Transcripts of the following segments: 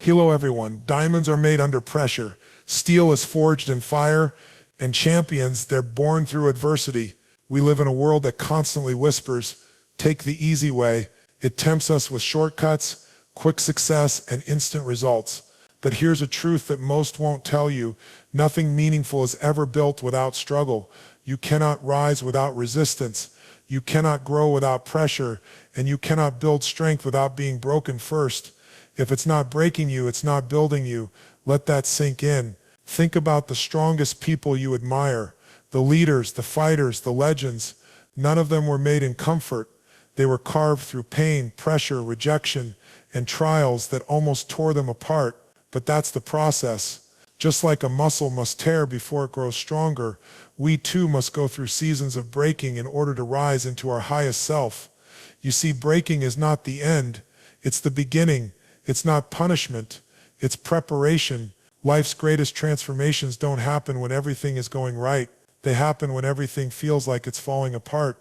Hello everyone, diamonds are made under pressure, steel is forged in fire, and champions, they're born through adversity. We live in a world that constantly whispers, take the easy way. It tempts us with shortcuts, quick success, and instant results. But here's a truth that most won't tell you. Nothing meaningful is ever built without struggle. You cannot rise without resistance. You cannot grow without pressure, and you cannot build strength without being broken first. If it's not breaking you, it's not building you. Let that sink in. Think about the strongest people you admire, the leaders, the fighters, the legends. None of them were made in comfort. They were carved through pain, pressure, rejection, and trials that almost tore them apart. But that's the process. Just like a muscle must tear before it grows stronger, we too must go through seasons of breaking in order to rise into our highest self. You see, breaking is not the end, it's the beginning. It's not punishment, it's preparation. Life's greatest transformations don't happen when everything is going right. They happen when everything feels like it's falling apart,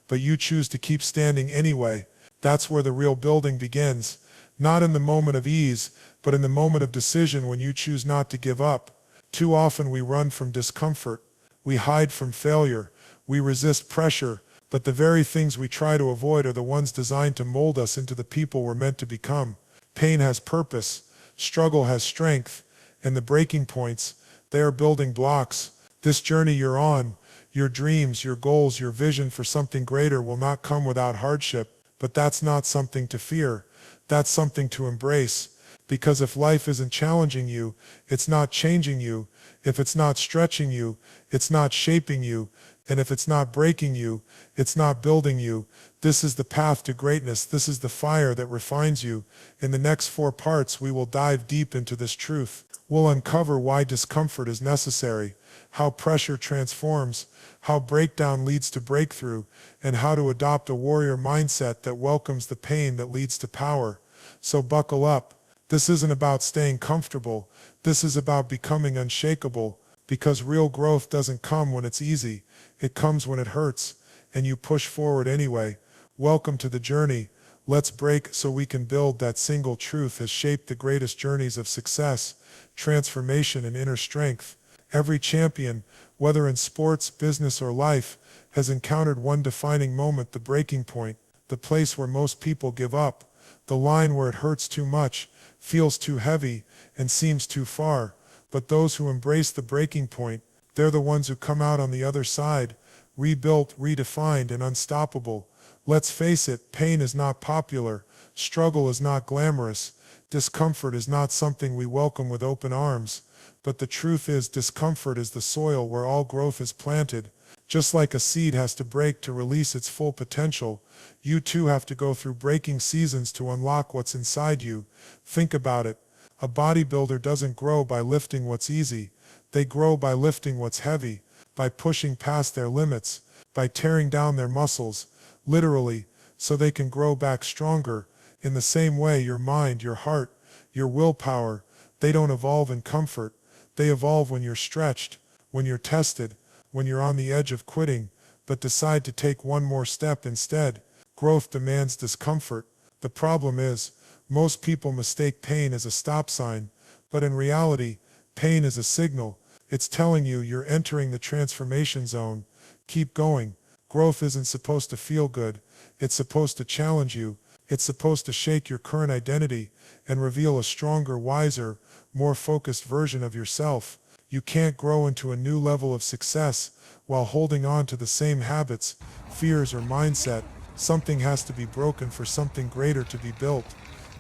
but you choose to keep standing anyway. That's where the real building begins. Not in the moment of ease, but in the moment of decision when you choose not to give up. Too often we run from discomfort. We hide from failure. We resist pressure. But the very things we try to avoid are the ones designed to mold us into the people we're meant to become. Pain has purpose. Struggle has strength. And the breaking points, they are building blocks. This journey you're on, your dreams, your goals, your vision for something greater will not come without hardship. But that's not something to fear. That's something to embrace. Because if life isn't challenging you, it's not changing you. If it's not stretching you, it's not shaping you. And if it's not breaking you, it's not building you. This is the path to greatness. This is the fire that refines you. In the next 4 parts, we will dive deep into this truth. We'll uncover why discomfort is necessary, how pressure transforms, how breakdown leads to breakthrough, and how to adopt a warrior mindset that welcomes the pain that leads to power. So buckle up. This isn't about staying comfortable. This is about becoming unshakable, because real growth doesn't come when it's easy. It comes when it hurts, and you push forward anyway. Welcome to the journey. Let's break so we can build. That single truth has shaped the greatest journeys of success, transformation, and inner strength. Every champion, whether in sports, business, or life, has encountered one defining moment, the breaking point, the place where most people give up, the line where it hurts too much, feels too heavy, and seems too far. But those who embrace the breaking point, they're the ones who come out on the other side, rebuilt, redefined, and unstoppable. Let's face it, pain is not popular, struggle is not glamorous, discomfort is not something we welcome with open arms. But the truth is, discomfort is the soil where all growth is planted. Just like a seed has to break to release its full potential, you too have to go through breaking seasons to unlock what's inside you. Think about it. A bodybuilder doesn't grow by lifting what's easy. They grow by lifting what's heavy, by pushing past their limits, by tearing down their muscles, literally, so they can grow back stronger. In the same way, your mind, your heart, your willpower, they don't evolve in comfort. They evolve when you're stretched, when you're tested, when you're on the edge of quitting, but decide to take one more step instead. Growth demands discomfort. The problem is, most people mistake pain as a stop sign, but in reality, pain is a signal. It's telling you you're entering the transformation zone. Keep going. Growth isn't supposed to feel good. It's supposed to challenge you. It's supposed to shake your current identity and reveal a stronger, wiser, more focused version of yourself. You can't grow into a new level of success while holding on to the same habits, fears, or mindset. Something has to be broken for something greater to be built.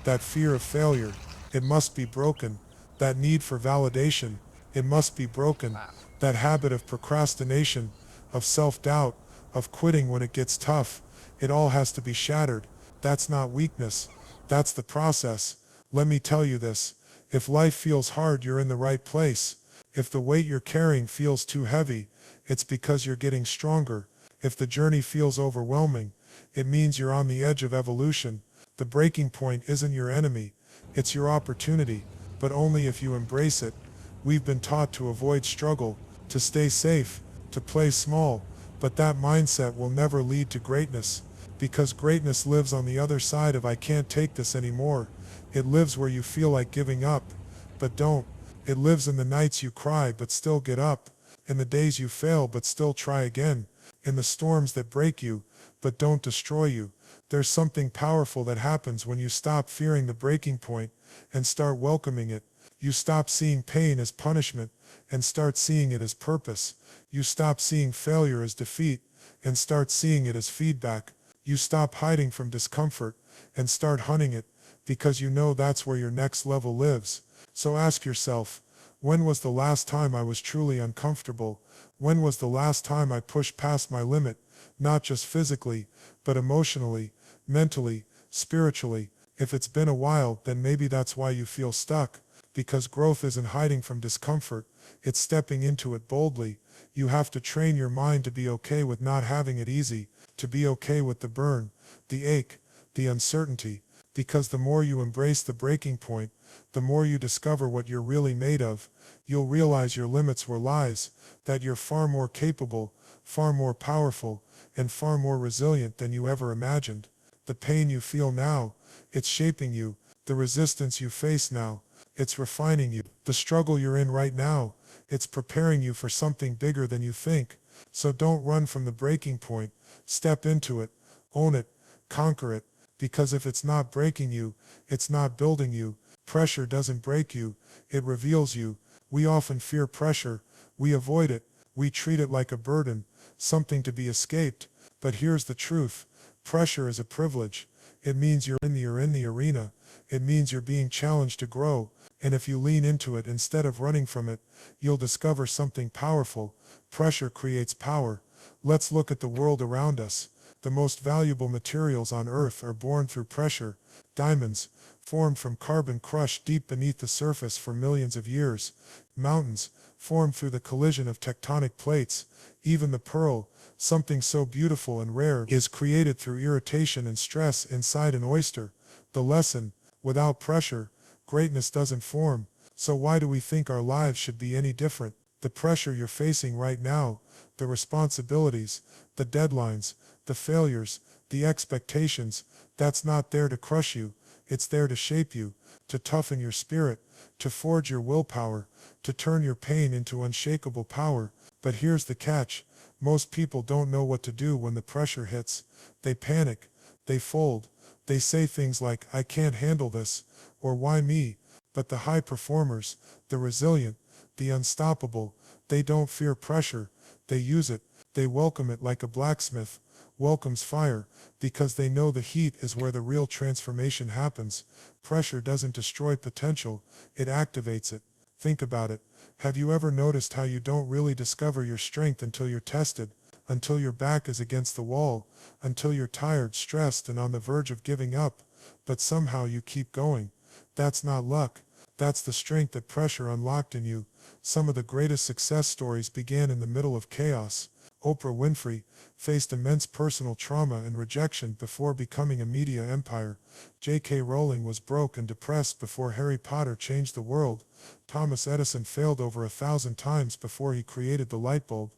That fear of failure, it must be broken. That need for validation, it must be broken. That habit of procrastination, of self-doubt, of quitting when it gets tough, it all has to be shattered. That's not weakness. That's the process. Let me tell you this. If life feels hard, you're in the right place. If the weight you're carrying feels too heavy, it's because you're getting stronger. If the journey feels overwhelming, it means you're on the edge of evolution. The breaking point isn't your enemy. It's your opportunity, but only if you embrace it. We've been taught to avoid struggle, to stay safe, to play small, but that mindset will never lead to greatness, because greatness lives on the other side of "I can't take this anymore." It lives where you feel like giving up, but don't. It lives in the nights you cry but still get up, in the days you fail but still try again, in the storms that break you but don't destroy you. There's something powerful that happens when you stop fearing the breaking point and start welcoming it. You stop seeing pain as punishment and start seeing it as purpose. You stop seeing failure as defeat and start seeing it as feedback. You stop hiding from discomfort and start hunting it, because you know that's where your next level lives. So ask yourself, when was the last time I was truly uncomfortable? When was the last time I pushed past my limit, not just physically, but emotionally, mentally, spiritually? If it's been a while, then maybe that's why you feel stuck, because growth isn't hiding from discomfort, it's stepping into it boldly. You have to train your mind to be okay with not having it easy, to be okay with the burn, the ache, the uncertainty, because the more you embrace the breaking point, the more you discover what you're really made of. You'll realize your limits were lies, that you're far more capable, far more powerful, and far more resilient than you ever imagined. The pain you feel now, it's shaping you. The resistance you face now, it's refining you. The struggle you're in right now, it's preparing you for something bigger than you think. So don't run from the breaking point. Step into it, own it, conquer it, because if it's not breaking you, it's not building you. Pressure doesn't break you, it reveals you. We often fear pressure, we avoid it, we treat it like a burden, something to be escaped. But here's the truth, pressure is a privilege. It means you're in the arena. It means you're being challenged to grow. And if you lean into it instead of running from it, you'll discover something powerful. Pressure creates power. Let's look at the world around us. The most valuable materials on Earth are born through pressure. Diamonds, formed from carbon crushed deep beneath the surface for millions of years. Mountains, formed through the collision of tectonic plates. Even the pearl, something so beautiful and rare, is created through irritation and stress inside an oyster. The lesson, without pressure, greatness doesn't form. So why do we think our lives should be any different? The pressure you're facing right now, the responsibilities, the deadlines, the failures, the expectations, that's not there to crush you. It's there to shape you, to toughen your spirit, to forge your willpower, to turn your pain into unshakable power. But here's the catch. Most people don't know what to do when the pressure hits. They panic, they fold, they say things like, I can't handle this, or why me? But the high performers, the resilient, the unstoppable, they don't fear pressure, they use it, they welcome it like a blacksmith welcomes fire, because they know the heat is where the real transformation happens. Pressure doesn't destroy potential, it activates it. Think about it. Have you ever noticed how you don't really discover your strength until you're tested, until your back is against the wall, until you're tired, stressed, and on the verge of giving up, but somehow you keep going? That's not luck. That's the strength that pressure unlocked in you. Some of the greatest success stories began in the middle of chaos. Oprah Winfrey faced immense personal trauma and rejection before becoming a media empire. J.K. Rowling was broke and depressed before Harry Potter changed the world. Thomas Edison failed over 1,000 times before he created the light bulb.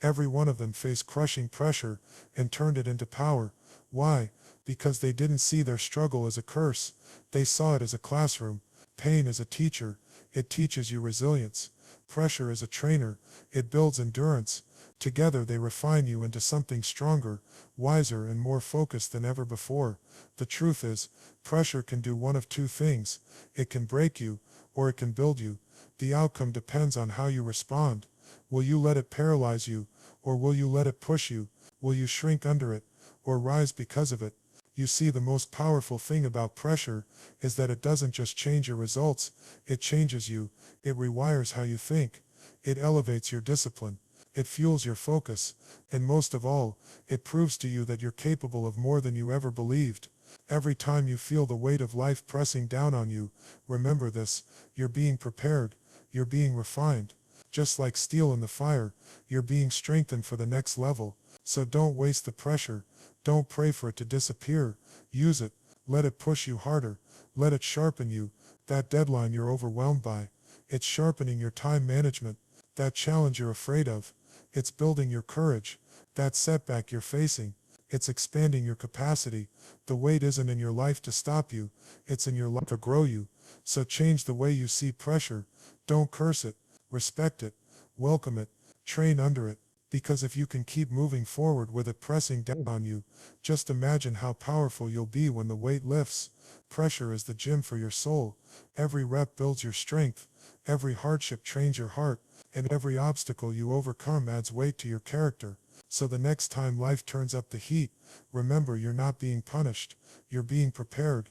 Every one of them faced crushing pressure and turned it into power. Why? Because they didn't see their struggle as a curse. They saw it as a classroom. Pain is a teacher. It teaches you resilience. Pressure is a trainer. It builds endurance. Together they refine you into something stronger, wiser, and more focused than ever before. The truth is, pressure can do one of two things. It can break you, or it can build you. The outcome depends on how you respond. Will you let it paralyze you, or will you let it push you? Will you shrink under it, or rise because of it? You see, the most powerful thing about pressure is that it doesn't just change your results, it changes you. It rewires how you think. It elevates your discipline. It fuels your focus, and most of all, it proves to you that you're capable of more than you ever believed. Every time you feel the weight of life pressing down on you, remember this: you're being prepared, you're being refined. Just like steel in the fire, you're being strengthened for the next level. So don't waste the pressure, don't pray for it to disappear. Use it, let it push you harder, let it sharpen you. That deadline you're overwhelmed by, it's sharpening your time management. That challenge you're afraid of, it's building your courage. That setback you're facing, It's expanding your capacity. The weight isn't in your life to stop you. It's in your life to grow you. So change the way you see pressure. Don't curse it. Respect it. Welcome it. Train under it. Because if you can keep moving forward with it pressing down on you, just imagine how powerful you'll be when the weight lifts. Pressure is the gym for your soul. Every rep builds your strength. Every hardship trains your heart. And every obstacle you overcome adds weight to your character. So the next time life turns up the heat, remember you're not being punished. You're being prepared.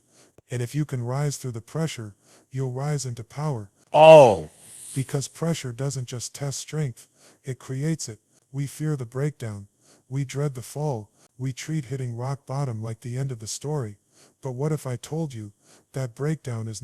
And if you can rise through the pressure, you'll rise into power. Oh, Because pressure doesn't just test strength, it creates it. We fear the breakdown. We dread the fall. We treat hitting rock bottom like the end of the story. But what if I told you that breakdown is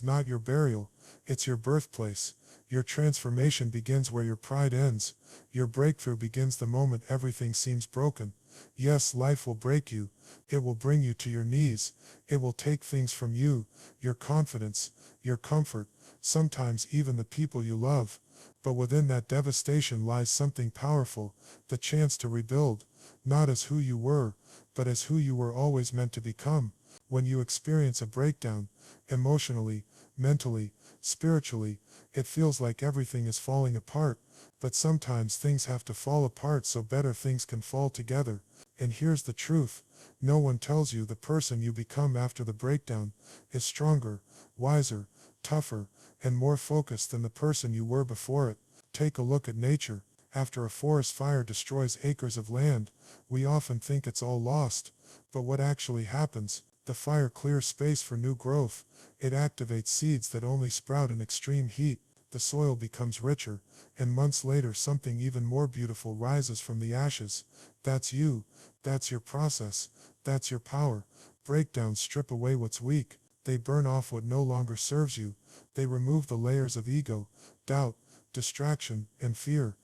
not your burial, it's your birthplace. Your transformation begins where your pride ends. Your breakthrough begins the moment everything seems broken. Yes, life will break you. It will bring you to your knees. It will take things from you, your confidence, your comfort, sometimes even the people you love. But within that devastation lies something powerful, the chance to rebuild, not as who you were, but as who you were always meant to become. When you experience a breakdown, emotionally, mentally, spiritually, it feels like everything is falling apart, but sometimes things have to fall apart so better things can fall together. And here's the truth. No one tells you the person you become after the breakdown is stronger, wiser, tougher, and more focused than the person you were before it. Take a look at nature. After a forest fire destroys acres of land, we often think it's all lost. But what actually happens? The fire clears space for new growth. It activates seeds that only sprout in extreme heat. The soil becomes richer, and months later something even more beautiful rises from the ashes. That's you. That's your process. That's your power. Breakdowns strip away what's weak. They burn off what no longer serves you. They remove the layers of ego, doubt, distraction, and fear.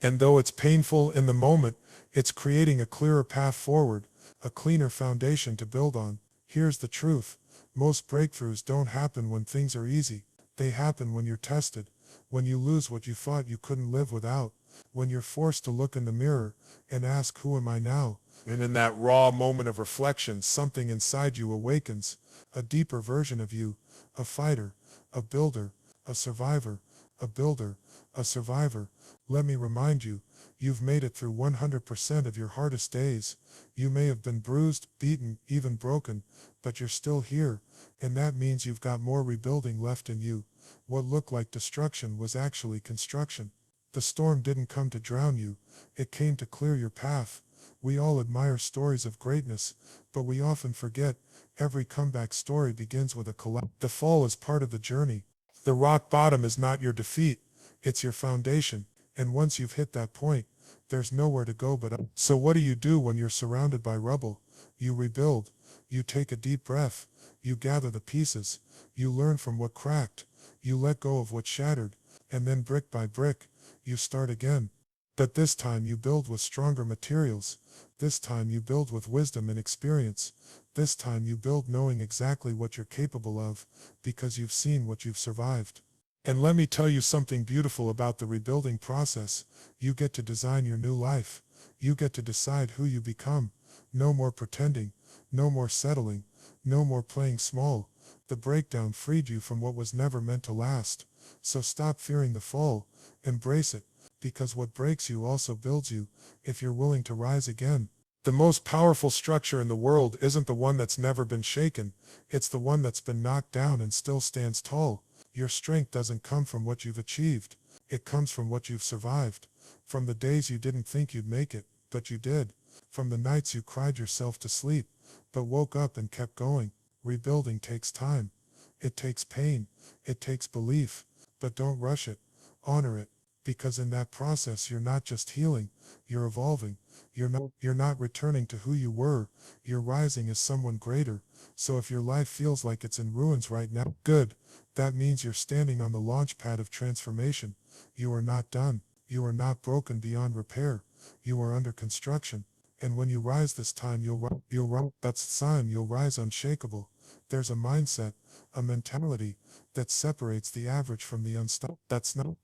And though it's painful in the moment, it's creating a clearer path forward, a cleaner foundation to build on. Here's the truth. Most breakthroughs don't happen when things are easy. They happen when you're tested, when you lose what you thought you couldn't live without, when you're forced to look in the mirror and ask, who am I now? And in that raw moment of reflection, something inside you awakens, a deeper version of you, a fighter, a builder, a survivor, a builder, a survivor. Let me remind you, you've made it through 100% of your hardest days. You may have been bruised, beaten, even broken, but you're still here, and that means you've got more rebuilding left in you. What looked like destruction was actually construction. The storm didn't come to drown you, it came to clear your path. We all admire stories of greatness, but we often forget every comeback story begins with a collapse. The fall is part of the journey. The rock bottom is not your defeat, it's your foundation. And once you've hit that point, there's nowhere to go but up. So what do you do when you're surrounded by rubble? You rebuild. You take a deep breath. You gather the pieces. You learn from what cracked. You let go of what shattered. And then brick by brick, you start again. But this time you build with stronger materials. This time you build with wisdom and experience. This time you build knowing exactly what you're capable of, because you've seen what you've survived. And let me tell you something beautiful about the rebuilding process. You get to design your new life. You get to decide who you become. No more pretending. No more settling. No more playing small. The breakdown freed you from what was never meant to last. So stop fearing the fall. Embrace it. Because what breaks you also builds you, if you're willing to rise again. The most powerful structure in the world isn't the one that's never been shaken. It's the one that's been knocked down and still stands tall. Your strength doesn't come from what you've achieved. It comes from what you've survived. From the days you didn't think you'd make it, but you did. From the nights you cried yourself to sleep, but woke up and kept going. Rebuilding takes time. It takes pain. It takes belief. But don't rush it. Honor it. Because in that process you're not just healing, you're evolving. You're not returning to who you were. You're rising as someone greater. So if your life feels like it's in ruins right now, good. That means you're standing on the launch pad of transformation. You are not done. You are not broken beyond repair. You are under construction. And when you rise this time, you'll rise. That's the sign you'll rise unshakable. There's a mindset, a mentality that separates the average from the unstoppable. That's not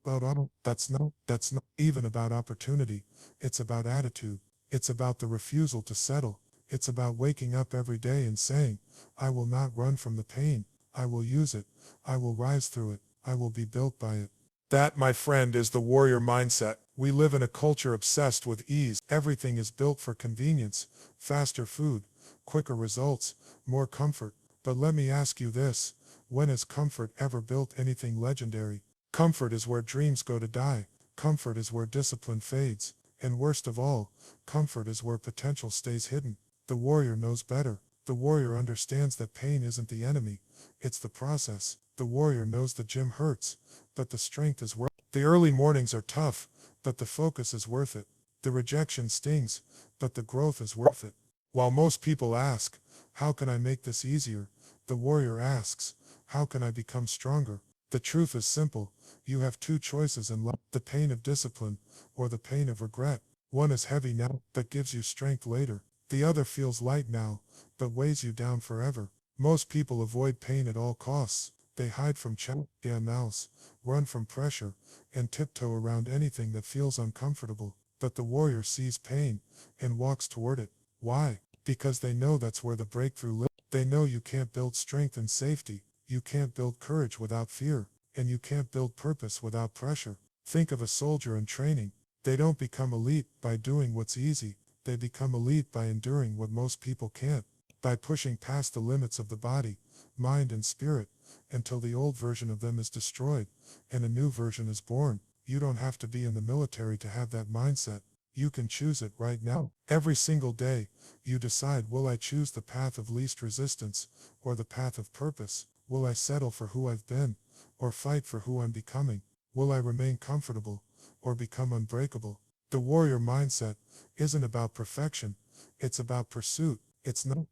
about auto. That's not even about opportunity. It's about attitude. It's about the refusal to settle. It's about waking up every day and saying, I will not run from the pain. I will use it. I will rise through it. I will be built by it. That, my friend, is the warrior mindset. We live in a culture obsessed with ease. Everything is built for convenience, faster food, quicker results, more comfort. But let me ask you this, when has comfort ever built anything legendary? Comfort is where dreams go to die. Comfort is where discipline fades. And worst of all, comfort is where potential stays hidden. The warrior knows better. The warrior understands that pain isn't the enemy, it's the process. The warrior knows the gym hurts, but the strength is worth it. The early mornings are tough, but the focus is worth it. The rejection stings, but the growth is worth it. While most people ask, how can I make this easier? The warrior asks, how can I become stronger? The truth is simple. You have two choices in life, the pain of discipline or the pain of regret. One is heavy now, but gives you strength later. The other feels light now, but weighs you down forever. Most people avoid pain at all costs. They hide from challenges, run from pressure, and tiptoe around anything that feels uncomfortable. But the warrior sees pain and walks toward it. Why? Because they know that's where the breakthrough lives. They know you can't build strength in safety. You can't build courage without fear. And you can't build purpose without pressure. Think of a soldier in training. They don't become elite by doing what's easy. They become elite by enduring what most people can't. By pushing past the limits of the body, mind, and spirit, until the old version of them is destroyed, and a new version is born. You don't have to be in the military to have that mindset. You can choose it right now. Every single day, you decide, will I choose the path of least resistance, or the path of purpose? Will I settle for who I've been, or fight for who I'm becoming? Will I remain comfortable, or become unbreakable? The warrior mindset isn't about perfection, it's about pursuit. It's never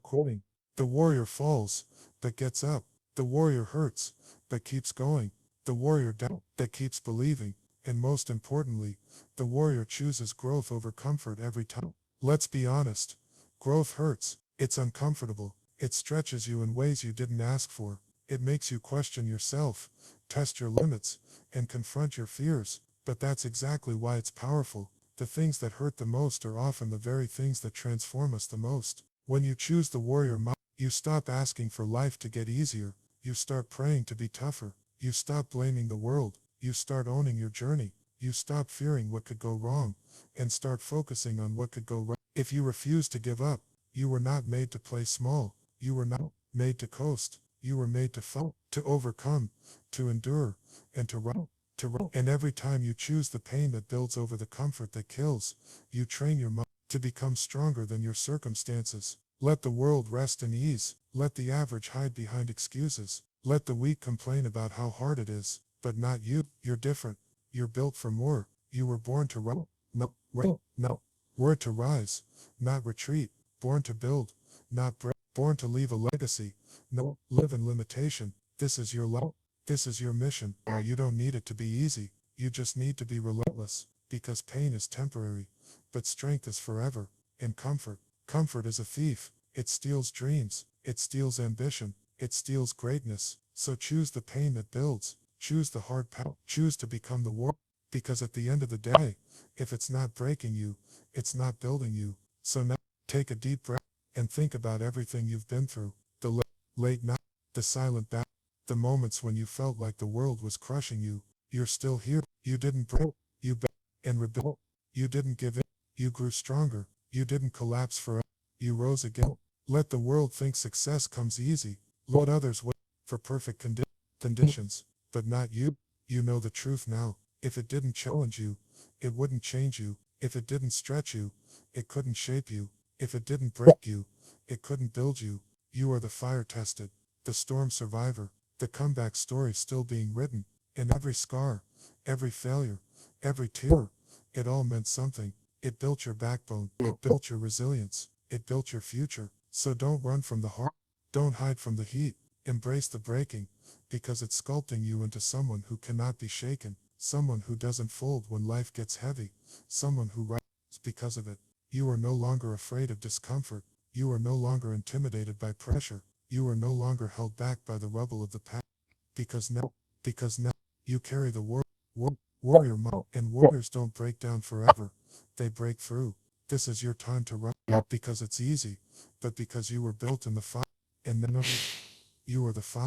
quitting. The warrior falls, but gets up. The warrior hurts, but keeps going. The warrior down, that keeps believing. And most importantly, the warrior chooses growth over comfort every time. Let's be honest. Growth hurts. It's uncomfortable. It stretches you in ways you didn't ask for. It makes you question yourself, test your limits, and confront your fears. But that's exactly why it's powerful. The things that hurt the most are often the very things that transform us the most. When you choose the warrior mind, you stop asking for life to get easier. You start praying to be tougher. You stop blaming the world. You start owning your journey. You stop fearing what could go wrong and start focusing on what could go right. If you refuse to give up, you were not made to play small. You were not made to coast. You were made to fight, to overcome, to endure, and to run. And every time you choose the pain that builds over the comfort that kills, you train your mind to become stronger than your circumstances. Let the world rest in ease. Let the average hide behind excuses. Let the weak complain about how hard it is. But not you. You're different. You're built for more. You were born to run. No. Word to rise, not retreat. Born to build, not break. Born to leave a legacy. No, live in limitation. This is your life. This is your mission. You don't need it to be easy. You just need to be relentless. Because pain is temporary, but strength is forever. And comfort is a thief. It steals dreams. It steals ambition. It steals greatness. So choose the pain that builds. Choose the hard path. Choose to become the warrior. Because at the end of the day, if it's not breaking you, it's not building you. So now, take a deep breath and think about everything you've been through. The late night, the silent battle, the moments when you felt like the world was crushing you. You're still here. You didn't break. You back and rebuilt. You didn't give in. You grew stronger. You didn't collapse forever. You rose again. Let the world think success comes easy. Let others wait for perfect conditions. But not you. You know the truth now. If it didn't challenge you, it wouldn't change you. If it didn't stretch you, it couldn't shape you. If it didn't break you, it couldn't build you. You are the fire-tested, the storm survivor, the comeback story still being written. And every scar, every failure, every tear, it all meant something. It built your backbone. It built your resilience. It built your future. So don't run from the heart. Don't hide from the heat. Embrace the breaking, because it's sculpting you into someone who cannot be shaken. Someone who doesn't fold when life gets heavy. Someone who rises It's because of it. You are no longer afraid of discomfort. You are no longer intimidated by pressure. You are no longer held back by the rubble of the past. Because now, because now you carry the warrior mind, and warriors don't break down forever. They break through. This is your time to run, not because it's easy, but because you were built in the fire. And then you are the fire.